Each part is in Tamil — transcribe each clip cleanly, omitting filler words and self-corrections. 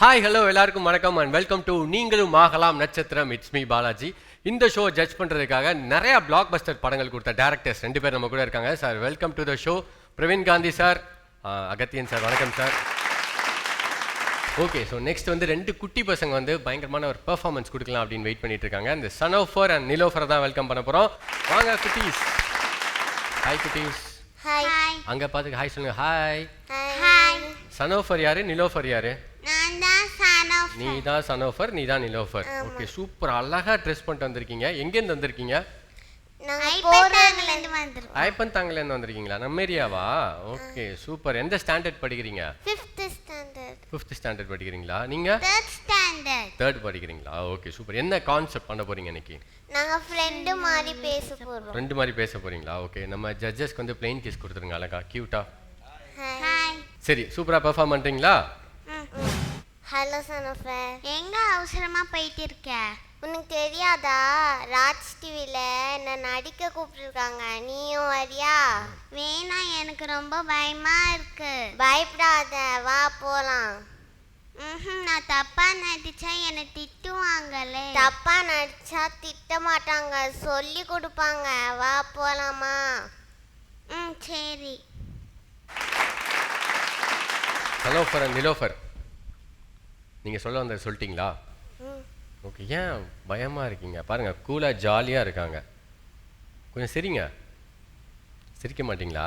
ஹாய் ஹலோ எல்லாருக்கும் வணக்கம் அண்ட் வெல்கம் டு நீங்களும் ஆகலாம் நட்சத்திரம். It's me Balaji. இந்த ஷோ ஜட்ஜ் பண்ணுறதுக்காக நிறைய பிளாக் பஸ்டர் படங்கள் கொடுத்த டேரக்டர்ஸ் 2 பேர் நம்ம கூட இருக்காங்க. Sir welcome to the show. Praveen Gandhi sir, Agathiyan sir, வணக்கம் சார். ஓகே, ஸோ நெக்ஸ்ட் வந்து 2 குட்டி பசங்க வந்து பயங்கரமான ஒரு பெர்ஃபார்மன்ஸ் கொடுக்கலாம் அப்படின்னு வெயிட் பண்ணிட்டு இருக்காங்க. இந்த சனோஃபர் அண்ட் நிலோஃபரை தான் வெல்கம் பண்ண போகிறோம். வாங்க குட்டீஸ். ஹாய் குட்டீஸ். ஹாய். அங்கே பார்த்துக்க ஹாய் சொல்லுங்க. ஹாய். ஹாய். சனோஃபர் யாரு, நிலோஃபர் யாரு? நான் தான் சனோஃபர். நீ தான் சனோஃபர், நீ தான் நிலோஃபர். Okay, super. அழகா ட்ரெஸ் பண்ணிட்டு வந்திருக்கீங்க. எங்கேருந்து வந்திருக்கீங்க? நான் ஐபத்தாங்கலேருந்து வந்திருக்கோம். ஐப்பந்தாங்கலேருந்து வந்திருக்கீங்களா? நம்ம ஏரியாவா? Okay, super. எந்த ஸ்டாண்டர்ட் படிக்கிறீங்க? 5th standard. 5th ஸ்டாண்டர்ட் படிக்கிறீங்களா? நீங்க 3rd ஸ்டாண்டர்ட். 3rd படிக்கிறீங்களா? Okay, super. என்ன கான்செப்ட் பண்ண போறீங்க இன்னைக்கு? நாங்க ஃப்ரெண்ட் மாதிரி பேச போறோம். ரெண்டு மாதிரி பேச போறீங்களா? ஓகே, நம்ம ஜட்ஜஸ்க்கு வந்து பிளெயின் கிஸ் கொடுத்துருங்க அழகா, கியூட்டா. ஹாய். சரி, சூப்பரா பெர்ஃபார்ம் பண்றீங்களா? ஹலோ சனோஃபர். எங்க அவசரமா போயிட்டு இருக்க? உனக்கு தெரியாதா, ராஜ் டிவில என்ன நடிக்க கூப்பிட்டுருக்காங்க, நீயும் வரியா? வேணாம், எனக்கு ரொம்ப பயமா இருக்கு. பயப்படாத, வா போலாம். நான் தப்பா நடிச்சா என்னை திட்டுவாங்களே. தப்பா நடிச்சா திட்ட மாட்டாங்க, சொல்லி கொடுப்பாங்க. வா போலாமா? சரி. சனோஃபர் அண்ட் நிலோஃபர், நீங்க சொல்ல வந்தது சொல்லிட்டீங்களா? ஓகே, ஏன் பயமா இருக்கீங்க? பாருங்க, கூலா ஜாலியா இருக்காங்க. கொஞ்சம் சிரிங்க. சிரிக்க மாட்டீங்களா?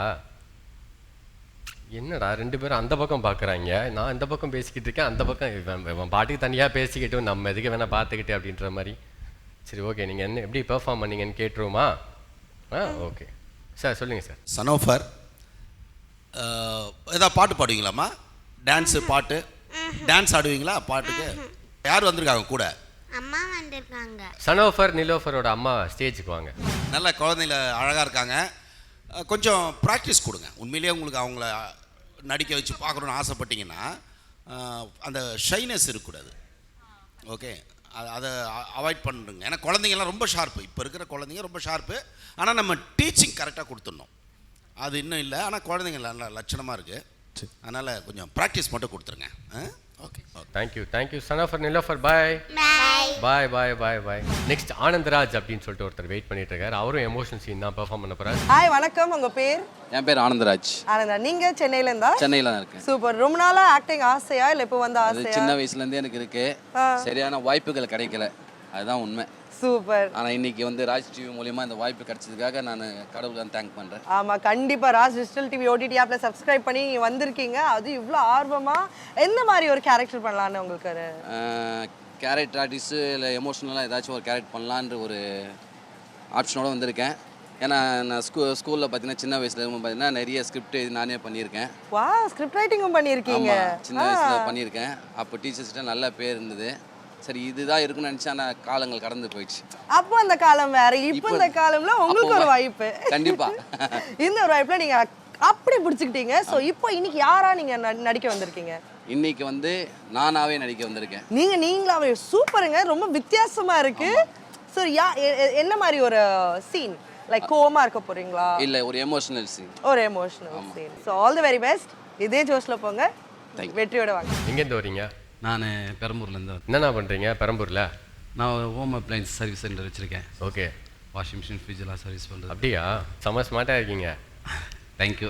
என்னடா 2 பேரும் அந்த பக்கம் பார்க்குறாங்க, நான் இந்த பக்கம் பேசிக்கிட்டு இருக்கேன், அந்த பக்கம் இவன் பாட்டுக்கு தனியாக பேசிக்கிட்டும் நம்ம எதுக்கு வேணால் பார்த்துக்கிட்டு அப்படின்ற மாதிரி. சரி, ஓகே, நீங்கள் என்ன எப்படி பெர்ஃபார்ம் பண்ணீங்கன்னு கேட்டுருவோமா? ஓகே சார், சொல்லுங்கள் சார். சனோஃபர், ஏதாவது பாட்டு பாடுவீங்களாம்மா? டான்ஸு, பாட்டு, டான்ஸ் ஆடுவீங்களா? பாட்டுக்கு யார் வந்திருக்காங்க கூட? அம்மா வந்திருக்காங்க. சனோஃபர் நிலோஃபரோட அம்மா ஸ்டேஜுக்கு வாங்க. நல்ல குழந்தைங்கள அழகாக இருக்காங்க. கொஞ்சம் ப்ராக்டிஸ் கொடுங்க. உண்மையிலேயே உங்களுக்கு அவங்கள நடிக்க வச்சு பார்க்கணுன்னு ஆசைப்பட்டீங்கன்னா அந்த ஷைனஸ் இருக்கக்கூடாது. ஓகே, அதை அவாய்ட் பண்ணுங்க. ஏன்னா குழந்தைங்கள்லாம் ரொம்ப ஷார்ப்பு, இப்போ இருக்கிற குழந்தைங்க ரொம்ப ஷார்ப்பு. ஆனால் நம்ம டீச்சிங் கரெக்டாக கொடுத்துடணும், அது இன்னும் இல்லை. ஆனால் குழந்தைங்க நல்லா லட்சணமாக இருக்குது, அதனால் கொஞ்சம் ப்ராக்டிஸ் மட்டும் கொடுத்துருங்க. Okay, thank you Sanofar Nilofar. Bye bye bye bye bye. Next Anandaraj அப்படின்னு சொல்லிட்டு ஒருத்தர் வெயிட் பண்ணிட்டு இருக்காரு. அவரும் எமோஷனல் சீன் தான் பெர்ஃபார்ம் பண்ண போறாரு. ஹாய், வணக்கம். உங்க பேர்? என் பேர் ஆனந்தராஜ். நீங்க சென்னையில இருந்தா? சென்னையில தான் இருக்கேன். சூப்பர். ரொம்ப நாளா ஆக்டிங் ஆசையா இல்ல இப்போ வந்த ஆசையா? சின்ன வயசுல இருந்தே எனக்கு இருக்கு, சரியான வாய்ப்புகள் கிடைக்கல, அதுதான் உண்மை. சூப்பர். ஆனா இன்னைக்கு வந்து ராஜ் டிவி மூலமா இந்த வாய்ப்பு கிடைச்சதுக்காக நான் கடவுளுக்கு தேங்க் பண்றேன். ஆமா, கண்டிப்பா. ராஜ் டிஜிட்டல் டிவி ஓடிடி ஆப்ல சப்ஸ்கிரைப் பண்ணி வந்திருக்கீங்க. அது இவ்வளோ ஆர்வமா எந்த மாதிரி ஒரு கேரக்டர் பண்ணலான்னு உங்களுக்கு? கேரக்டர் ஆர்டிஸ்ட் இல்லை எமோஷனலாக ஏதாச்சும் ஒரு கேரக்டர் பண்ணலான்ற ஒரு ஆப்ஷனோட வந்திருக்கேன். ஏன்னா நான் ஸ்கூலில் பார்த்தீங்கன்னா சின்ன வயசுல இருக்கும்போது பார்த்தீங்கன்னா நிறைய ஸ்கிரிப்ட் நானே பண்ணியிருக்கேன். வா, ஸ்கிரிப்ட் ரைட்டிங்கும் பண்ணியிருக்கீங்க? சின்ன வயசில் பண்ணியிருக்கேன். அப்போ டீச்சர்ஸ்கிட்ட நல்ல பேர் இருந்தது. சரி, இதுதான் இருக்குன்னு நினச்சா, ஆனால் காலங்கள் கடந்து போயிடுச்சு. அப்போ அந்த காலம் வேற, இப்போ இந்த காலம்ல உங்களுக்கு ஒரு வாய்ப்பு. கண்டிப்பா இந்த ஒரு வாய்ப்புல நீங்க அப்படி பிடிச்சிக்கிட்டீங்க. ஸோ இப்போ இன்னைக்கு யாரா நீங்க நடிக்க வந்திருக்கீங்க? இன்னைக்கு வந்து நானாவே நடிக்க வந்திருக்கேன். நீங்களாவே? சூப்பருங்க, ரொம்ப வித்தியாசமா இருக்கு. ஸோ என்ன மாதிரி ஒரு சீன்? லைக் கோவமா இருக்க போறீங்களா? இல்ல, ஒரு எமோஷனல் சீன். ஒரு emotional scene. So all the very best. இதே ஜோஷ்ல போங்க, வெற்றியோட வாங்க. எங்கேருந்து வரீங்க? நான் பெரம்பூர்லேருந்து. என்னண்ணா பண்ணுறீங்க பெரம்பூரில்? நான் ஹோம் அப்ளைன்ஸ் சர்வீஸ் சென்டர் வச்சுருக்கேன். ஓகே, வாஷிங் மிஷின், ஃப்ரிட்ஜெலாம் சர்வீஸ் பண்ணுறது. அப்படியா? செம்ம ஸ்மார்ட்டாக இருக்கீங்க. தேங்க்யூ.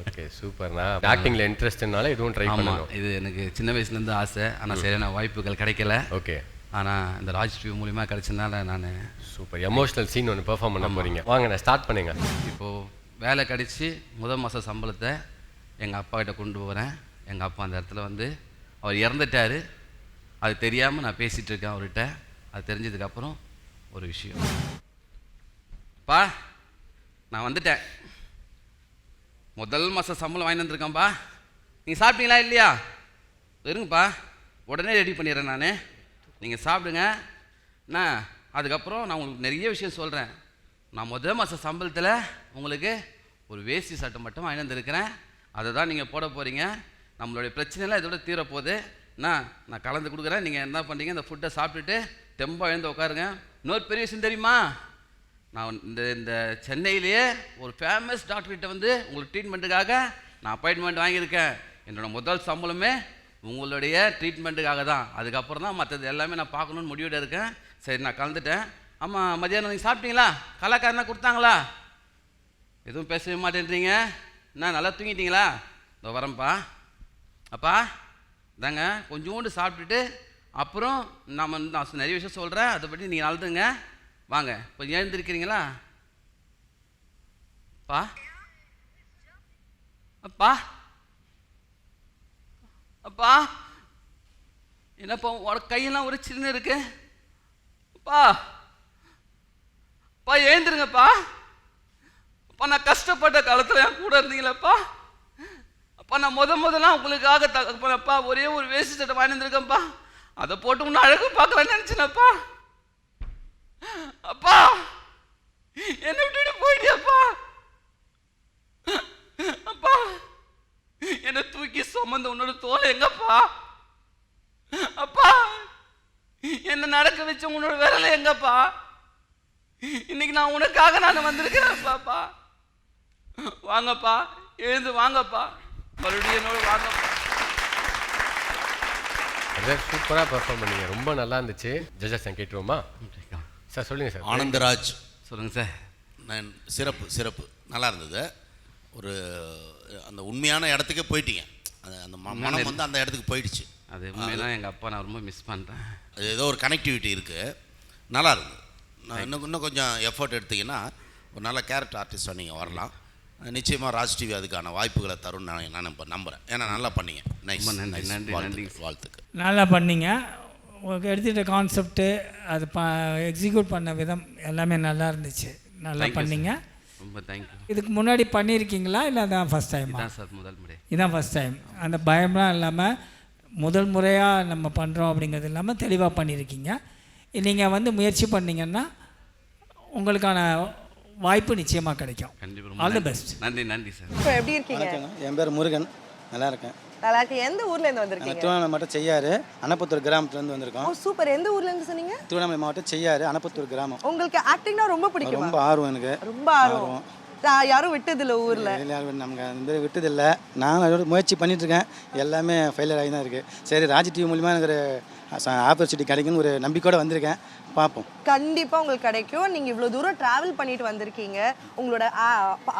ஓகே, சூப்பர்ண்ணா. ஆக்டிங்கில் இன்ட்ரெஸ்ட்னால இதுவும் ட்ரை பண்ணணும். இது எனக்கு சின்ன வயசுலேருந்து ஆசை, ஆனால் சரியான வாய்ப்புகள் கிடைக்கல. ஓகே, ஆனால் இந்த ராஜ் டிவி மூலிமா கிடைச்சதுனால நான் சூப்பர். எமோஷனல் சீன் ஒன்று பெர்ஃபார்ம் பண்ண போகிறீங்க. வாங்க, நான் ஸ்டார்ட் பண்ணுங்க. இப்போது வேலை கிடைச்சி முதல் மாத சம்பளத்தை எங்கள் அப்பா கிட்ட கொண்டு போகிறேன். எங்கள் அப்பா அந்த இடத்துல வந்து அவர் இறந்துட்டார். அது தெரியாமல் நான் பேசிகிட்டு இருக்கேன் அவர்கிட்ட. அது தெரிஞ்சதுக்கப்புறம் ஒரு விஷயம், பா நான் வந்துட்டேன், முதல் மாதம் சம்பளம் வாங்கி வந்துருக்கேன்ப்பா, நீங்கள் சாப்பிட்டீங்களா இல்லையா? இருங்கப்பா, உடனே ரெடி பண்ணிடுறேன் நான், நீங்கள் சாப்பிடுங்க. நான் அதுக்கப்புறம் நான் உங்களுக்கு நிறைய விஷயம் சொல்கிறேன். நான் முதல் மாதம் சம்பளத்தில் உங்களுக்கு ஒரு வேஷ்டி சட்டை மட்டும் வாங்கி வந்துருக்கிறேன், அதை தான் நீங்கள் போட போகிறீங்க. நம்மளுடைய பிரச்சனைலாம் இதோட தீரப்போகுது. நான் கலந்து கொடுக்குறேன். நீங்கள் என்ன பண்ணுறீங்க, இந்த ஃபுட்டை சாப்பிட்டுட்டு தெம்பாக எழுந்து உட்காருங்க. இன்னொரு பெரிய விஷயம் தெரியுமா, நான் இந்த சென்னையிலேயே ஒரு ஃபேமஸ் டாக்டர்கிட்ட வந்து உங்களுக்கு ட்ரீட்மெண்ட்டுக்காக நான் அப்பாயின்மெண்ட் வாங்கியிருக்கேன். என்னோடய முதல் சம்பளமே உங்களுடைய ட்ரீட்மெண்ட்டுக்காக தான். அதுக்கப்புறம் தான் மற்றது எல்லாமே நான் பார்க்கணுன்னு முடிவோட இருக்கேன். சரி, நான் கலந்துட்டேன். ஆமாம், மதியானம் நீங்கள் சாப்பிட்டீங்களா? கலாக்காரனா கொடுத்தாங்களா? எதுவும் பேசவே மாட்டேன்றீங்க. என்ன நல்லா தூங்கிட்டீங்களா? இதோ வரேன்ப்பா. அப்பா தாங்க கொஞ்சோண்டு சாப்பிட்டுட்டு அப்புறம் நான் நிறைய விஷயம் சொல்கிறேன், அதை பற்றி நீங்கள் அழுதுங்க. வாங்க, கொஞ்சம் எழுந்திருக்கிறீங்களா? அப்பா அப்பா அப்பா என்னப்பா உனக்கு கையெல்லாம் ஒரு சின்ன இருக்கு. அப்பா அப்பா எழுந்துருங்கப்பா. அப்பா நான் கஷ்டப்பட்ட காலத்தில் என் கூட இருந்தீங்களப்பா. அப்பா நான் முதலாம் உங்களுக்காக அப்பா ஒரே ஒரு வேஷ்டி சட்டை வாங்கி வந்திருக்கேன்ப்பா. அதை போட்டு இன்னும் அழகு பார்க்கலான்னு நினச்சினப்பா. அப்பா என்னை விட்டுட்டு போயிட்டியாப்பா. அப்பா என்னை தூக்கி சுமந்த உன்னோட தோலை எங்கப்பா. அப்பா என்ன நடக்க வச்ச உன்னோட விரல எங்கப்பா. இன்னைக்கு நான் உனக்காக நான் வந்திருக்கிறேன். பாப்பா வாங்கப்பா, எழுந்து வாங்கப்பா, மறுபடியும் என்னோட வாங்கப்பா. சூப்பராக பெர்ஃபார்ம் பண்ணீங்க, ரொம்ப நல்லா இருந்துச்சு. ஜட்ஜஸ் நான் கேட்டுருவோமா சார்? சொல்லுங்கள் சார். ஆனந்தராஜ். சொல்லுங்கள் சார். நான் சிறப்பு நல்லா இருந்தது. ஒரு அந்த உண்மையான இடத்துக்கே போயிட்டீங்க. அந்த மனம் வந்து அந்த இடத்துக்கு போயிடுச்சு. அது உண்மையெல்லாம் எங்கள் அப்பா நான் ரொம்ப மிஸ் பண்ணுறேன். அது ஏதோ ஒரு கனெக்டிவிட்டி இருக்குது, நல்லா இருக்குது. நான் இன்னும் கொஞ்சம் எஃபர்ட் எடுத்தீங்கன்னா ஒரு நல்ல கேரக்டர் ஆர்டிஸ்டாக நீங்கள் வரலாம். நிச்சயமாக ராஜ் டிவி அதுக்கான வாய்ப்புகளை தரும் நான் இப்போ நம்புகிறேன். ஏன்னா நல்லா பண்ணீங்க. நைஸ், நன்றி, வாழ்த்துக்கு. நல்லா பண்ணீங்க. உங்களுக்கு எடுத்துகிட்ட கான்செப்ட்டு அது எக்ஸிக்யூட் பண்ண விதம் எல்லாமே நல்லா இருந்துச்சு. நல்லா பண்ணீங்க. ரொம்ப தேங்க்யூ. இதுக்கு முன்னாடி பண்ணியிருக்கீங்களா இல்லை அதான் ஃபஸ்ட் டைமா? இதான் சார் முதல் முறை. இதான் ஃபஸ்ட் டைம். அந்த பயம்லாம் இல்லாமல் முதல் முறையாக நம்ம பண்ணுறோம் அப்படிங்கிறது இல்லாமல் தெளிவாக பண்ணியிருக்கீங்க. நீங்கள் வந்து முயற்சி பண்ணிங்கன்னா உங்களுக்கான வாய்ப்பு நிச்சயமாக கிடைக்கும். கண்டிப்பாக. All the best. நன்றி சார். இப்போ எப்படி இருக்கீங்க? என் பேர் முருகன். நல்லா இருக்கேன். நல்லா இருக்கு. எந்த ஊர்லேருந்து வந்திருக்கீங்க? திருவண்ணாமலை மாவட்டம் செய்யாறு அனப்பத்தூர் கிராமத்துலேருந்து வந்திருக்கோம். ஓ சூப்பர். எந்த ஊர்லேருந்து சொன்னீங்க? திருவண்ணாமலை மாவட்டம் செய்யாறு அனப்பத்தூர் கிராமம். உங்களுக்கு ஆக்டிங்னா ரொம்ப பிடிக்கும்? ரொம்ப ஆர்வம் எனக்கு. ரொம்ப ஆர்வம். யாரும் விட்டதில்லை ஊரில்? யாரும் நமக்கு அந்த மாதிரி விட்டதில்லை. நான் அதோட முயற்சி பண்ணிகிட்ருக்கேன். எல்லாமே ஃபெயிலியர் ஆகி தான் இருக்குது. சரி, ராஜ் டிவி மூலிமா எனக்கு ஒரு ஆப்பர்ச்சுனிட்டி கிடைக்குன்னு ஒரு நம்பிக்கையோடு வந்திருக்கேன். பார்ப்போம். கண்டிப்பாக உங்களுக்கு கிடைக்கும். நீங்கள் இவ்வளோ தூரம் ட்ராவல் பண்ணிட்டு வந்திருக்கீங்க. உங்களோட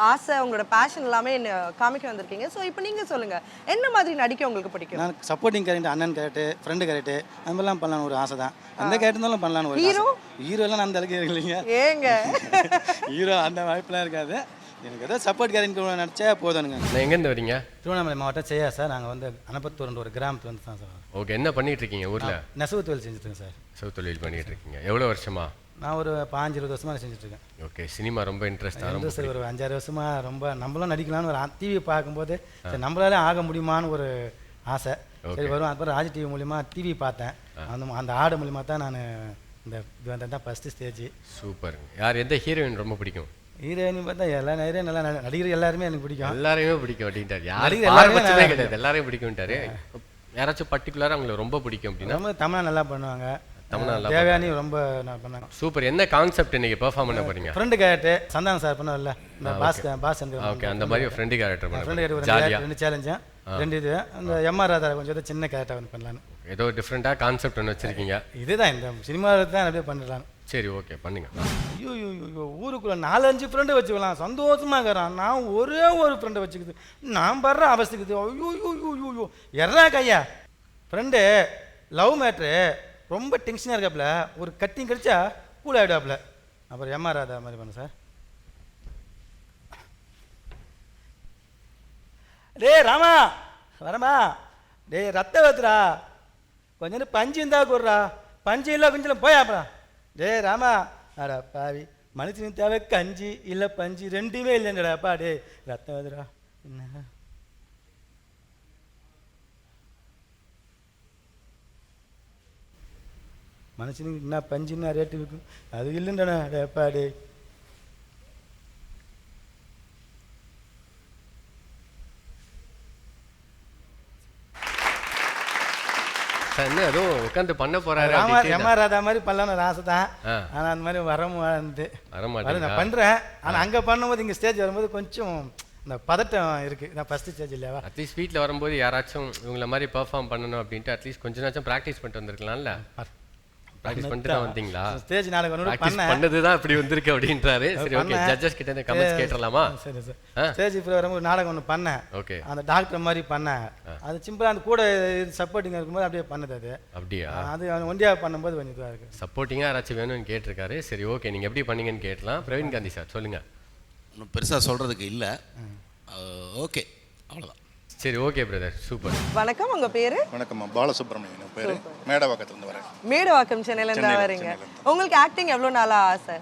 ஆசை, உங்களோட பேஷன் எல்லாமே காமிக்க வந்திருக்கீங்க. ஸோ இப்போ நீங்கள் சொல்லுங்கள், என்ன மாதிரி நடிக்க உங்களுக்கு பிடிக்கும்? நான் சப்போர்ட்டிங் கேரக்டர், அண்ணன் கேரக்டர், ஃப்ரெண்டு கேரக்டர், அந்த மாதிரிலாம் பண்ணலான்னு ஒரு ஆசை தான். எந்த கேரக்டர் இருந்தாலும் பண்ணலான்னு ஒரு ஹீரோ? ஹீரோலாம் நான் அந்த அளவுக்கு இல்லைங்க. ஏங்க ஹீரோ அந்த வாய்ப்புலாம் இருக்காது. எனக்கு ஏதோ சப்போர்ட் கேரக்டர் நடிச்சா போதுங்க. நான் எங்கேருந்து வரீங்க? திருவண்ணாமலை மாவட்டம் செய்யா சார். நாங்கள் வந்து அனப்பத்தூர் ஒரு கிராமத்தில் வந்து தான் சார். ஓகே, என்ன பண்ணிட்டு இருக்கீங்க ஊரில்? நெசவு தொழில் செஞ்சுட்டுருக்கேன் சார். நெசவு தொழில் பண்ணிட்டு இருக்கீங்க. எவ்வளோ வருஷமா? நான் ஒரு 15-20 வருஷமாக செஞ்சுட்ருக்கேன். ஓகே, சினிமா ரொம்ப இன்ட்ரெஸ்டாக சார். ஒரு 5-6 வருஷமாக ரொம்ப நம்மளும் நடிக்கலான்னு ஒரு டிவி பார்க்கும்போது சரி நம்மளாலே ஆக முடியுமான்னு ஒரு ஆசை. சரி வரும். அப்புறம் ராஜ் டிவி மூலிமா டிவி பார்த்தேன். அந்த ஆடு மூலிமா தான் நான் இந்த இது வந்தது தான் ஃபஸ்ட்டு ஸ்டேஜ். சூப்பர். யார், எந்த ஹீரோயின் ரொம்ப பிடிக்கும்? ஹீரோயினி பார்த்தா எல்லா நேரம் நல்லா நடிகர் எல்லாருமே எனக்கு பிடிக்கும். எல்லாரையுமே பிடிக்கும் அப்படின்ட்டார். யாரும் எல்லாருமே கிடையாது, எல்லாரையும் பிடிக்கும்ட்டாரு. யாராச்சும் பர்டிகுலராக அவங்களுக்கு ரொம்ப பிடிக்கும் அப்படின்னா? ரொம்ப தமிழ் நல்லா பண்ணுவாங்க. தமிழ் தேவையானி ரொம்ப நான் பண்ணாங்க. சூப்பர். என்ன கான்செப்ட் இன்னைக்கு பெர்ஃபார்ம் பண்ண போறீங்க? ஃப்ரெண்டு கேரக்டர் சந்தானம் சார் பண்ணல, இந்த பாஸ் ஓகே, அந்த மாதிரி ஃப்ரெண்டு கேரக்டர் பண்ண. ஃப்ரெண்டு கேரக்டர் 2 சேலஞ்சு 2 இது. அந்த எம்ஆர் ராதா கொஞ்சம் சின்ன கேரக்டர் வந்து பண்ணலான்னு ஏதோ டிஃப்ரெண்டாக கான்செப்ட் ஒன்று வச்சிருக்கீங்க. இதுதான் இந்த சினிமாவில் தான் அப்படியே பண்ணலாம். சரி, ஓகே, பண்ணுங்க. ஐயோ ஊருக்குள்ள 4-5 ஃப்ரெண்டு வச்சுக்கலாம், சந்தோஷமா இருக்கிறான். நான் ஒரே ஒரு ஃப்ரெண்டை வச்சுக்குது, நான் படுற அவஸ்தைக்குது. ஐயோ எறா கையா ஃப்ரெண்டு லவ் மேட்ரு ரொம்ப டென்ஷனாக இருக்காப்புல. ஒரு கட்டிங் கடிச்சா கூல் ஆகிடாப்புல. அப்புறம் எம்ஆர் ராதா மாதிரி பண்ண சார். டே ராமா வரமா, டே ரத்த வத்துறா, கொஞ்சம் பஞ்சு இருந்தா கூடுறா, பஞ்சு இல்லை கொஞ்சம் போயாப்பா. டே ராமா, அடா பாவி, மனுஷனுக்கு தேவை கஞ்சி இல்லை பஞ்சு, ரெண்டுமே இல்லைங்கடாப்பா. டே ரத்தம் வருதுடா. என்ன மனுஷனுக்கு என்ன பஞ்சுன்னா ரேட்டு இருக்கும், அது இல்லைண்டா. டேப்பா டே என்ன அதுவும் உட்காந்து பண்ண போறாரு? எம்ஆர் ராதா மாதிரி பண்ணலான்னு ஒரு ஆசை தான். ஆனால் அந்த மாதிரி வரமாட்டு நான் பண்ணுறேன். ஆனால் அங்கே பண்ணும்போது இங்கே ஸ்டேஜ் வரும்போது கொஞ்சம் இந்த பதட்டம் இருக்குது. நான் ஃபஸ்ட்டு ஸ்டேஜ் இல்லையா? அட்லீஸ்ட் வீட்டில் வரும்போது யாராச்சும் இவங்கள மாதிரி பெர்ஃபார்ம் பண்ணணும் அப்படின்ட்டு அட்லீஸ்ட் கொஞ்ச நாச்சும் ப்ராக்டிஸ் பண்ணிட்டு வந்திருக்கலாம்ல. ப்ராக்டிஸ் பண்ணிட்டு தான் வந்தீங்களா? ஸ்டேஜ் நாளைக்கு ஒன்று ப்ராக்டிஸ் பண்ணது தான் இப்படி வந்திருக்கு அப்படின்றாரு. சரி ஓகே, ஜட்ஜஸ் கிட்ட இந்த கமெண்ட்ஸ் கேட்டலாமா? சரி சார். ஸ்டேஜ் இப்போ வரும்போது நாடகம் ஒன்று பண்ணேன். ஓகே. அந்த டாக்டர் மாதிரி பண்ணேன். அது சிம்பிளாக அந்த கூட சப்போர்ட்டிங் இருக்கும்போது அப்படியே பண்ணது. அது அப்படியா? அது ஒண்டியாக பண்ணும்போது கொஞ்சம் இதுவாக இருக்குது. சப்போர்ட்டிங்காக யாராச்சும் வேணும்னு கேட்டிருக்காரு. சரி ஓகே, நீங்கள் எப்படி பண்ணீங்கன்னு கேட்டலாம். பிரவீன் காந்தி சார் சொல்லுங்கள். ஒன்றும் பெருசாக சொல்கிறதுக்கு இல்லை. ஓகே, அவ்வளோதான். சரி ஓகே பிரதர், சூப்பர். வணக்கம், உங்க பேரு? வணக்கம்மா, பாலசுப்ரமணியன் பேர். மேடவாக்கத்துலேருந்து வரேன். மேடவாக்கம், சென்னையிலேருந்து வரீங்க. உங்களுக்கு ஆக்டிங் எவ்வளோ நாளா ஆசை?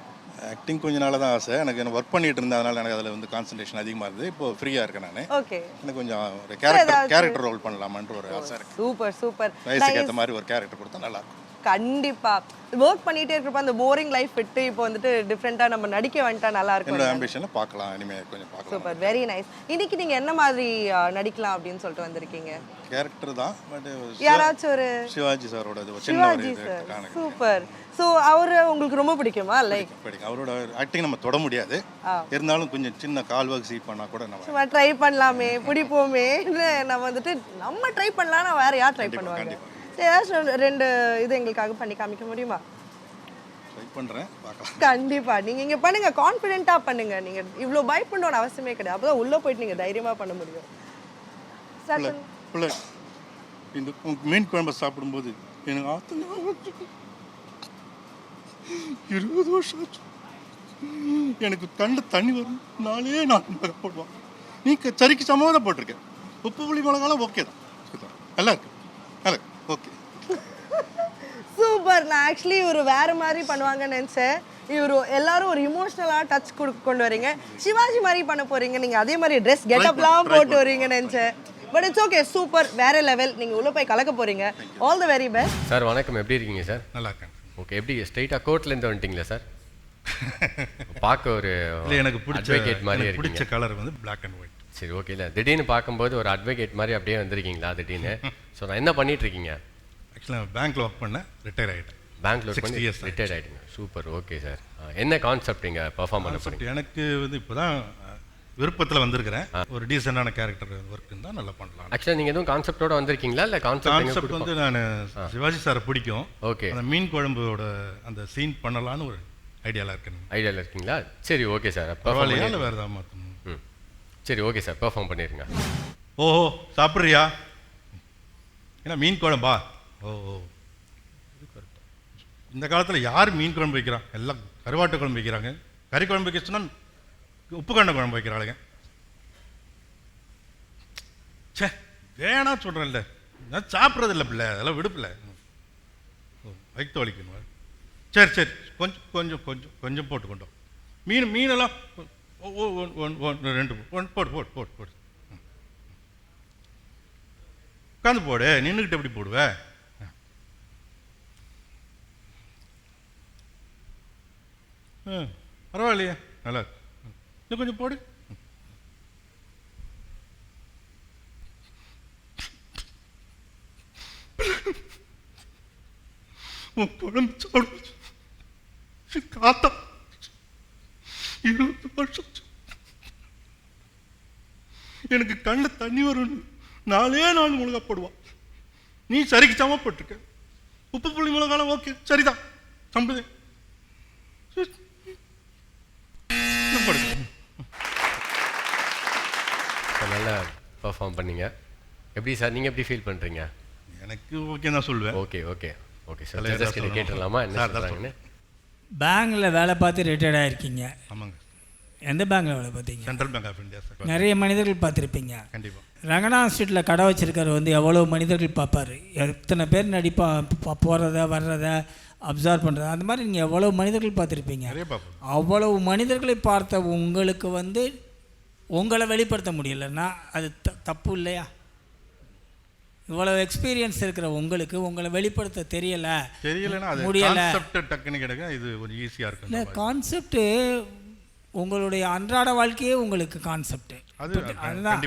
ஆக்டிங் கொஞ்ச நாளாக தான் ஆசை. எனக்கு ஒர்க் பண்ணிட்டு இருந்தேன், அதனால எனக்கு அதில் வந்து கான்சன்ட்ரேஷன் அதிகமாக இருந்தது. இப்போ ஃப்ரீயாக இருக்கேன் நான். ஓகே. எனக்கு கொஞ்சம் ஒரு கேரக்டர் ரோல் பண்ணலாமான்ற ஒரு ஆசை இருக்குது. Super super. வயசுக்கு ஏற்ற மாதிரி ஒரு கேரக்டர் கொடுத்தா நல்லாயிருக்கும். கண்டிப்பா ஒர்க் பண்ணிட்டே இருக்கிறப்ப அந்த போரிங் லைஃப் விட்டு இப்போ வந்துட்டு டிஃப்ரெண்டா நம்ம நடிக்க வந்துட்டா நல்லா இருக்கும். என்னோட ஆம்பிஷன்ல பார்க்கலாம், இனிமே கொஞ்சம் பார்க்கலாம். Super, very nice. இன்னைக்கு நீங்க என்ன மாதிரி நடிக்கலாம் அப்படின்னு சொல்லிட்டு வந்திருக்கீங்க? கேரக்டர் தான், பட் யாராச்சும் ஒரு சிவாஜி சாரோட ஒரு சின்ன ஒரு இது. சூப்பர். ஸோ அவரு உங்களுக்கு ரொம்ப பிடிக்குமா? லைக் பிடிக்கும். அவரோட ஆக்டிங் நம்ம தொட முடியாது, இருந்தாலும் கொஞ்சம் சின்ன கால் ஒர்க் சீட் பண்ணா கூட நம்ம சும்மா ட்ரை பண்ணலாமே, பிடிப்போமே, நம்ம வந்துட்டு நம்ம ட்ரை பண்ணலாம், வேற யார் ட்ரை பண்ணுவாங்க? ஏதாச்சும் ரெண்டு இது எங்களுக்காக பண்ணி காமிக்க முடியுமா? ட்ரை பண்ணுறேன், பார்க்கலாம். கண்டிப்பா நீங்க இங்க பண்ணுங்க, கான்ஃபிடென்ட்டா பண்ணுங்க. நீங்க இவ்வளோ பயப்படணும்னு அவசியமே கிடையாது. அப்பதான் உள்ள போயிட்டு நீங்க தைரியமா பண்ண முடியும். பிள்ளை இந்த மீன் குழம்பு சாப்பிடும்போது எனக்கு 20 வருஷம் ஆச்சு. எனக்கு கண்ணில் தண்ணி வரும், 4 மிளகா போடுவான். நீ சரிக்கு சமமாக போட்டிருக்கேன். உப்பு புளி மிளகாலாம் ஓகே தான், நல்லா இருக்கு, நல்லா ஓகே. சூப்பர். நான் ஆக்சுவலி ஒரு வேற மாதிரி பண்ணுவாங்கன்னு நினைச்சேன். இவரு எல்லாரும் ஒரு இமோஷனலா டச் கொண்டு வரீங்க. சிவாஜி மாதிரி பண்ண போறீங்க. நீங்க அதே மாதிரி ட்ரெஸ் கெட்டப்லாம் போட்டு வரீங்கன்னு நினைச்சேன். பட் இட்ஸ் ஓகே, சூப்பர், வேற லெவல். நீங்க உள்ள போய் கலக்க போறீங்க. All the very best. Sir வணக்கம், எப்படி இருக்கீங்க சார்? நல்லா இருக்கேன். ஓகே, எப்படி ஸ்ட்ரைட்டாக கோர்ட்லேருந்து வந்துட்டீங்களா சார்? பார்க்க ஒரு எனக்கு அட்வொகேட் மாதிரி பிடிச்ச கலர் வந்து பிளாக் அண்ட் ஒயிட். சரி ஓகே. இல்லை திடீர்னு பார்க்கும்போது ஒரு அட்வொகேட் மாதிரி அப்படியே வந்திருக்கீங்களா திடீர்னு? ஸோ நான் என்ன பண்ணிட்டு இருக்கீங்க? ஆக்சுவலாக பேங்க்கில் ஒர்க் பண்ணேன், ரிட்டையர் ஆகிட்டேன். பேங்க்ல ஒர்க் பண்ணி ரிட்டையர்ட் ஆகிட்டீங்க. Super, okay sir. என்ன கான்செப்ட் இங்கே பர்ஃபார்ம் பண்ண போறீங்க? எனக்கு வந்து இப்போ தான் விருப்பத்தில் வந்திருக்கிறேன். ஒரு டீசெண்டான கேரக்டர் ஒர்க் தான் நல்லா பண்ணலாம். ஆக்சுவலாக நீங்கள் எதுவும் கான்செப்டோட வந்திருக்கீங்களா இல்லை கான்செப்ட் வந்து நான் சிவாஜி சாரை பிடிக்கும். ஓகே. அந்த மீன் குழம்போட அந்த சீன் பண்ணலான்னு ஒரு ஐடியாவில் இருக்கேன். ஐடியாவில் இருக்கீங்களா? சரி ஓகே சார். பரவாயில்லையா இல்லை வேறு ஏதாவது மாற்றணும்? சரி ஓகே சார், பெர்ஃபார்ம் பண்ணிடுங்க. ஓஹோ, சாப்பிட்றியா? ஏன்னா மீன் குழம்பா? ஓ, இந்த காலத்தில் யார் மீன் குழம்பு வைக்கிறான்? எல்லாம் கருவாட்டு குழம்பு வைக்கிறாங்க. கறி குழம்பு வைக்க சொன்னால் உப்பு கண்ட குழம்பு வைக்கிறாளுங்க. சே, வேணா சொல்கிறேன்ல, நான் சாப்பிட்றது இல்லை பிள்ளை, அதெல்லாம் விடுப்பில்ல, வைத்து வலிக்கணும். சரி சரி, கொஞ்சம் கொஞ்சம் கொஞ்சம் கொஞ்சம் போட்டு கொண்டோம். மீனெல்லாம் 2 போடு போடு போடு போடு. உட்காந்து போடு, நின்றுக்கிட்டு எப்படி போடுவேன்? பரவாயில்லையே, நல்லா இருக்கு. இன்னும் கொஞ்சம் போடு. உன் குழம்பு சாப்பிடு காத்தா 20 வருஷம் எனக்கு கண்ணில் தண்ணி வரும். 4 மிளகா போடுவான். நீ சரிக்கு சமப்பட்டிருக்க. உப்பு புளி மிளகாலாம் ஓகே, சரிதான், சம்பளம். நல்லா பர்ஃபார்ம் பண்ணீங்க. எப்படி சார், நீங்கள் எப்படி ஃபீல் பண்ணுறீங்க? எனக்கு ஓகே தான் சொல்லுவேன். Okay okay okay sir. Judges கிட்ட கேட்டுடலாமா என்ன சொல்கிறாங்கன்னு? பேங்கில் வேலை பார்த்து ரிட்டையர்ட் ஆகிருக்கீங்க. ஆமாங்க. எந்த பேங்கில் வேலை பார்த்தீங்க? Central Bank of India sir. நிறைய மனிதர்கள் பார்த்துருப்பீங்க. கண்டிப்பாக. ரங்கநாத் ஸ்ட்ரீட்டில் கடை வச்சிருக்காரு வந்து எவ்வளோ மனிதர்கள் பார்ப்பார். எத்தனை பேர் போகிறத வர்றத அப்சர்வ் பண்ணுறது, அந்த மாதிரி நீங்கள் எவ்வளோ மனிதர்கள் பார்த்துருப்பீங்க. அவ்வளவு மனிதர்களை பார்த்த உங்களுக்கு வந்து உங்களை வெளிப்படுத்த முடியலன்னா அது தப்பு இல்லையா? இவ்வளோ எக்ஸ்பீரியன்ஸ் இருக்கிற உங்களுக்கு உங்களை வெளிப்படுத்த தெரியலைன்னா முடியலை. இது கொஞ்சம் ஈஸியாக இருக்கு. இல்லை, கான்செப்ட்டு உங்களுடைய அன்றாட வாழ்க்கையே உங்களுக்கு கான்செப்ட். அதுதான்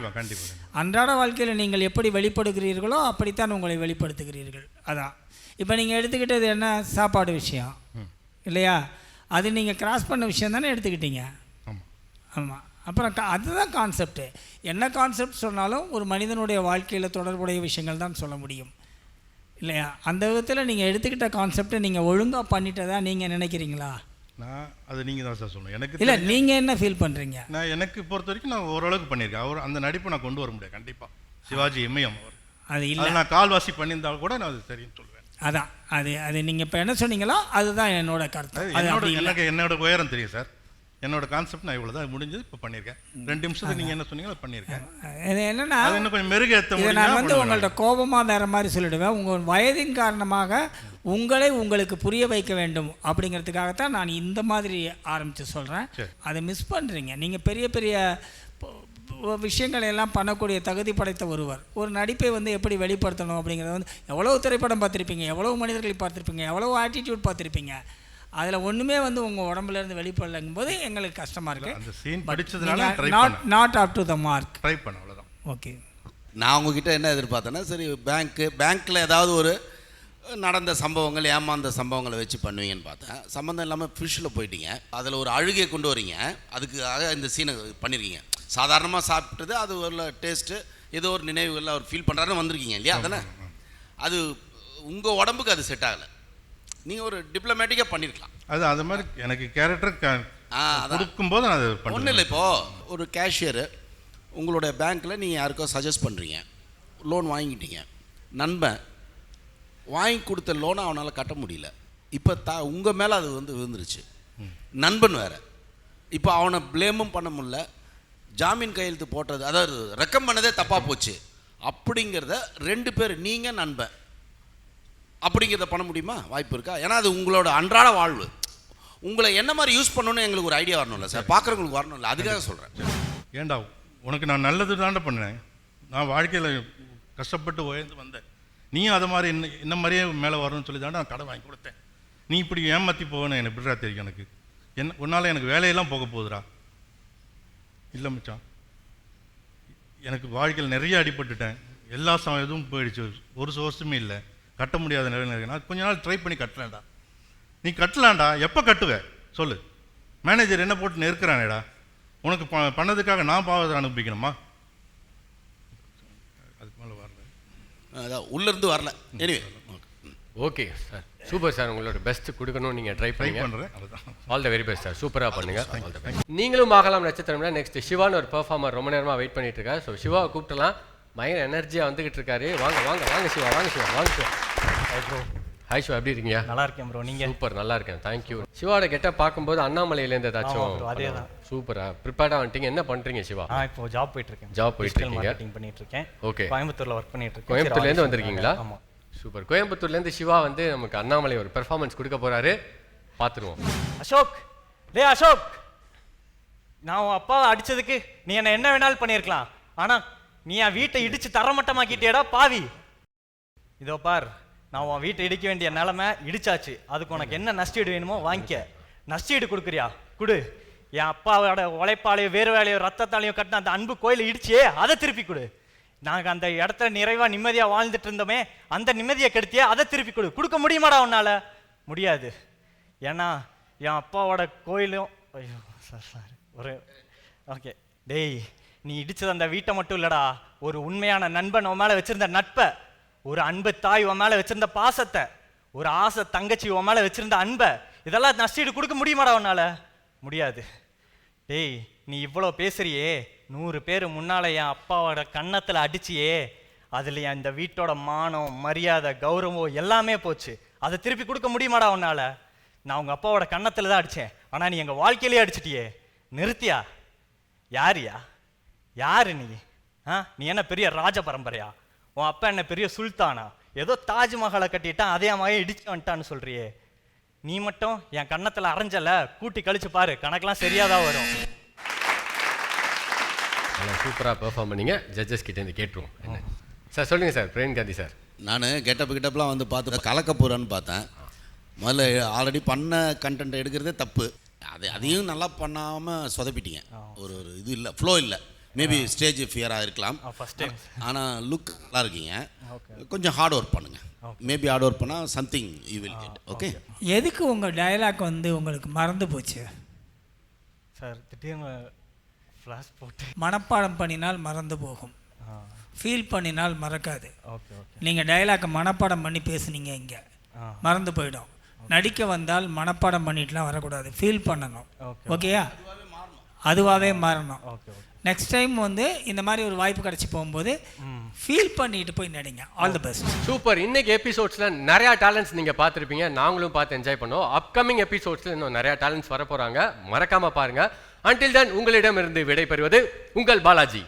அன்றாட வாழ்க்கையில் நீங்கள் எப்படி வெளிப்படுகிறீர்களோ அப்படித்தான் உங்களை வெளிப்படுத்துகிறீர்கள். அதான் இப்போ நீங்கள் எடுத்துக்கிட்டது என்ன, சாப்பாடு விஷயம் இல்லையா? அது நீங்கள் கிராஸ் பண்ண விஷயம் தானே எடுத்துக்கிட்டீங்க. ஆமாம். அப்புறம் அதுதான் கான்செப்ட்டு. என்ன கான்செப்ட் சொன்னாலும் ஒரு மனிதனுடைய வாழ்க்கையில் தொடர்புடைய விஷயங்கள் தான் சொல்ல முடியும் இல்லையா? அந்த விதத்தில் நீங்கள் எடுத்துக்கிட்ட கான்செப்டை நீங்கள் ஒழுங்காக பண்ணிட்டதா நீங்கள் நினைக்கிறீங்களா? நான் அது நீங்கள் தான் சார் சொல்லணும். எனக்கு இல்லை, நீங்கள் என்ன ஃபீல் பண்ணுறீங்க? நான் எனக்கு பொறுத்த வரைக்கும் நான் ஓரளவுக்கு பண்ணியிருக்கேன். அவர் அந்த நடிப்பை நான் கொண்டு வர முடியாது கண்டிப்பாக. சிவாஜி இமயம் அவர் அது இல்லை, நான் கால்வாசி பண்ணியிருந்தாலும் கூட நான் அது சரின்னு சொல்லுவேன். அதான் அது நீங்கள் இப்போ என்ன சொன்னீங்களோ அதுதான் என்னோட கருத்து. என்னோட உயரம் தெரியும் சார். என்னோட கான்செப்ட் நான் இவ்வளோ தான் முடிஞ்சது இப்போ பண்ணியிருக்கேன். 2 நிமிஷத்துக்கு நீங்கள் என்ன சொன்னீங்களோ அதை பண்ணியிருக்கேன். இது என்னென்னா இன்னும் கொஞ்சம் மெருகேற்ற இதை நான் வந்து உங்கள்கிட்ட கோபமாக வேறு மாதிரி சொல்லிவிடுவேன். உங்கள் வயதின் காரணமாக உங்களை உங்களுக்கு புரிய வைக்க வேண்டும் அப்படிங்கிறதுக்காகத்தான் நான் இந்த மாதிரி ஆரம்பித்து சொல்கிறேன். அதை மிஸ் பண்ணுறீங்க. நீங்கள் பெரிய பெரிய விஷயங்களை எல்லாம் பண்ணக்கூடிய தகுதி படைத்த ஒருவர். ஒரு நடிப்பை வந்து எப்படி வெளிப்படுத்தணும் அப்படிங்கிறத வந்து எவ்வளோ திரைப்படம் பார்த்துருப்பீங்க, எவ்வளோ மனிதர்களை பார்த்துருப்பீங்க, எவ்வளோ ஆட்டிடியூட் பார்த்துருப்பீங்க. அதில் ஒன்றுமே வந்து உங்கள் உடம்புலேருந்து வெளிப்படலைங்கும் போது எங்களுக்கு கஷ்டமாக இருக்குது. Not up to the mark. Try பண்ண அவ்வளோதான். ஓகே. நான் உங்ககிட்ட என்ன எதிர்பார்த்தேன்னா, சரி பேங்க்கில் ஏதாவது ஒரு நடந்த சம்பவங்கள், ஏமாந்த சம்பவங்களை வச்சு பண்ணுவீங்கன்னு பார்த்தேன். சம்மந்தம் இல்லாமல் ஃபிஷ்ஷில் போயிட்டீங்க. அதில் ஒரு அழுகையை கொண்டு வரீங்க. அதுக்காக இந்த சீனை பண்ணியிருக்கீங்க. சாதாரணமாக சாப்பிட்டது அது ஒரு டேஸ்ட்டு, ஏதோ ஒரு நினைவுகளில் அவர் ஃபீல் பண்ணுறாருன்னு வந்திருக்கீங்க இல்லையா? தானே அது உங்கள் உடம்புக்கு அது செட் ஆகலை. நீங்கள் ஒரு டிப்ளமேட்டிக்காக பண்ணியிருக்கலாம். அது மாதிரி எனக்கு கேரக்டர் கொடுக்கும்போது நான் அது பண்ண ஒன்றும் இல்லை. இப்போது ஒரு கேஷியரு உங்களுடைய பேங்க்கில் நீங்கள் யாருக்கோ சஜஸ்ட் பண்ணுறீங்க, லோன் வாங்கிட்டீங்க. நண்பன் வாங்கி கொடுத்த லோனை அவனால் கட்ட முடியல. இப்போ உங்கள் மேலே அது வந்து விழுந்துருச்சு. நண்பன் வேறு. இப்போ அவனை ப்ளேமும் பண்ண முடியல. ஜாமீன் கையெழுத்து போட்டது, அதாவது ரெக்கம் பண்ணதே தப்பாக போச்சு. அப்படிங்கிறத 2 பேர், நீங்கள் நண்பன் அப்படிங்கிறத பண்ண முடியுமா? வாய்ப்பு இருக்கா? ஏன்னா அது உங்களோட அன்றாட வாழ்வு. உங்களை என்ன மாதிரி யூஸ் பண்ணணும்னு எங்களுக்கு ஒரு ஐடியா வரணும்ல சார், பார்க்குறவங்களுக்கு வரணும்ல, அதுக்காக சொல்கிறேன். ஏண்டா உனக்கு நான் நல்லது தாண்ட பண்ணேன். நான் வாழ்க்கையில் கஷ்டப்பட்டு உயர்ந்து வந்தேன். நீயும் அதை மாதிரி இந்த மாதிரியே மேலே வரணும்னு சொல்லி தாண்டா நான் கடை வாங்கி கொடுத்தேன். நீ இப்படி ஏமாற்றி போகணும் எனக்கு எப்படிடா தெரியும்? எனக்கு உன்னால் எனக்கு வேலையெல்லாம் போக போகுதுடா. இல்லை மச்சான், எனக்கு வாழ்க்கையில் நிறைய அடிபட்டுட்டேன். எல்லா எதுவும் போயிடுச்சு. ஒரு சோர்ஸுமே இல்லை. கட்ட முடியாத நிலையில் இருக்கு. நான் கொஞ்ச நாள் ட்ரை பண்ணி கட்டலாம்டா. நீ கட்டலாம்டா. எப்போ கட்டுவேன் சொல்லு? மேனேஜர் என்ன போட்டு நெருக்கிறானேடா. உனக்கு பண்ணதுக்காக நான் பாவத்தை அனுப்பிக்கணுமா? அதுக்கு மேலே வரல, அதான் உள்ளேருந்து வரல. Anyway okay sir, super sir. உங்களோட பெஸ்ட் கொடுக்கணும், நீங்கள் ட்ரை பண்ணுறேன். All the very best sir. சூப்பராக பண்ணுங்க. All the best. நீங்களும் ஆகலாம் நட்சத்திரம்னா நெக்ஸ்ட் சிவான்னு ஒரு பெர்ஃபார்மர் ரொம்ப நேரமாக வெயிட் பண்ணிட்டு இருக்காரு. ஸோ சிவாவை கூப்பிட்டலாம். பயங்கர எனர்ஜியாக வந்துகிட்டு இருக்காரு. வாங்க வாங்க வாங்க சிவா, வாங்க சிவா, வாங்க சிவா. ஹாய் சிவா, எப்படி இருக்கீங்க? நல்லா இருக்கேன் ப்ரோ. நீங்கள்? சூப்பர், நல்லா இருக்கேன், தேங்க்யூ. சிவாவோட கெட்டப் பார்க்கும்போது அண்ணாமலையிலேருந்து ஏதாச்சும்? அதே தான். சூப்பராக ப்ரிப்பேர்டாக வந்துட்டீங்க. என்ன பண்ணுறீங்க சிவா? இப்போ ஜாப் போயிட்டு இருக்கேன். ஜாப் போயிட்டு இருக்கீங்க? மார்க்கெட்டிங் பண்ணிட்டு இருக்கேன். ஓகே. கோயம்புத்தூரில் ஒர்க் பண்ணிட்டு இருக்கேன். கோயம்புத்தூர்லேருந்து வந்திருக்கீங்களா? ஆமாம். சூப்பர். கோயம்புத்தூர்லேருந்து சிவா வந்து நமக்கு அண்ணாமலை ஒரு பெர்ஃபார்மன்ஸ் கொடுக்க போகிறாரு, பார்த்துருவோம். அசோக், அசோக், நான் உன் அப்பாவை அடிச்சதுக்கு நீ என்ன வேணாலும் பண்ணியிருக்கலாம். ஆனால் நீ என் வீட்டை இடிச்சு தரமட்டமாக்கிட்டேடா பாவி. இதோ பார், நான் உன் வீட்டை இடிக்க வேண்டிய நிலைமை இடிச்சாச்சு. அதுக்கு உனக்கு என்ன நஷ்டீடு வேணுமோ வாங்கிக்க. நஷ்டீடு கொடுக்குறியா? கொடு. என் அப்பாவோட உழைப்பாலையோ வேறு வேலையோ ரத்தத்தாலையும் கட்டின அந்த அன்பு கோயிலை இடிச்சியே, அதை திருப்பி கொடு. நாங்கள் அந்த இடத்துல நிறைவாக நிம்மதியாக வாழ்ந்துட்டு இருந்தோமே, அந்த நிம்மதியை கெடுத்தியே, அதை திருப்பி கொடு. கொடுக்க முடியுமாடா உன்னால்? முடியாது. ஏன்னா என் அப்பாவோட கோயிலும், ஐயோ சார் ஒரு ஓகே. டேய், நீ இடிச்சது அந்த வீட்டை மட்டும் இல்லடா, ஒரு உண்மையான நண்பன் உன் மேலே வச்சிருந்த நட்பை, ஒரு அன்பு தாய் உன் மேலே வச்சிருந்த பாசத்தை, ஒரு ஆசை தங்கச்சி உன் மேலே வச்சிருந்த அன்பை, இதெல்லாம் நஷ்டீடு கொடுக்க முடியுமாடா உன்னால? முடியாது. டேய், நீ இவ்வளோ பேசுறியே, 100 பேர் முன்னால் என் அப்பாவோட கன்னத்தில் அடிச்சியே, அதில் அந்த வீட்டோட மானம், மரியாதை, கௌரவம் எல்லாமே போச்சு. அதை திருப்பி கொடுக்க முடியுமாடா உன்னால? நான் உங்கள் அப்பாவோட கன்னத்தில் தான் அடித்தேன், ஆனால் நீ எங்கள் வாழ்க்கையிலே அடிச்சிட்டியே. நிறுத்தியா? யாரியா? யாரு நீ? நீ என்ன பெரிய ராஜ பரம்பரையா? உன் அப்பா என்ன பெரிய சுல்தானா? ஏதோ தாஜ்மஹாலை கட்டிட்டான், அதே மாதிரி இடிச்சு வந்துட்டான்னு சொல்றியே. நீ மட்டும் என் கன்னத்தில் அரைஞ்சல, கூட்டி கழிச்சு பாரு, கணக்கெல்லாம் சரியாதான் வரும். சூப்பராக பெர்ஃபார்ம் பண்ணீங்க. ஜட்ஜஸ் கிட்ட இருந்து கேட்டுருவோம் என்ன சார். சொல்லுங்க சார். பிரவீன் காந்தி சார். நான் கெட்டப்லாம் வந்து பார்த்து கலக்க போகிறேன்னு பார்த்தேன். முதல்ல ஆல்ரெடி பண்ண கண்டென்ட் எடுக்கிறதே தப்பு. அதையும் நல்லா பண்ணாமல் சொதப்பிட்டீங்க. ஒரு இது இல்லை, ஃப்ளோ இல்லை. மேபி ஸ்டேஜ் ஃபியராக இருக்கலாம். ஆனால் லுக் நல்லா இருக்கீங்க. கொஞ்சம் ஹார்ட் ஒர்க் பண்ணுங்கள். மேபி ஹார்ட் ஒர்க் பண்ணால் something you will get. Okay. எதுக்கு உங்கள் டயலாக் வந்து உங்களுக்கு மறந்து போச்சு சார்? திடீர்னு ஃப்ளாஷ் போட்டு மனப்பாடம் பண்ணினால் மறந்து போகும், ஃபீல் பண்ணினால் மறக்காது. Okay okay. நீங்கள் டயலாக்கை மனப்பாடம் பண்ணி பேசுனீங்க இங்கே, மறந்து போயிடும். நடிக்க வந்தால் மனப்பாடம் பண்ணிட்டுலாம் வரக்கூடாது, ஃபீல் பண்ணணும். ஓகேயா? அதுவாகவே மாறணும். Okay okay. நெக்ஸ்ட் டைம் வந்து இந்த மாதிரி ஒரு வாய்ப்பு கிடச்சி போகும்போது ஃபீல் பண்ணிட்டு போய் நடிங்க. All the best. சூப்பர். இன்னைக்கு எபிசோட்ஸில் நிறையா டேலண்ட்ஸ் நீங்கள் பார்த்துருப்பீங்க, நாங்களும் பார்த்து என்ஜாய் பண்ணோம். அப்கமிங் எபிசோட்ஸில் இன்னும் நிறையா டேலண்ட்ஸ் வர போகிறாங்க, மறக்காமல் பாருங்கள். அன்டில் தென் உங்களிடமிருந்து விடைபெறுவது உங்கள் பாலாஜி.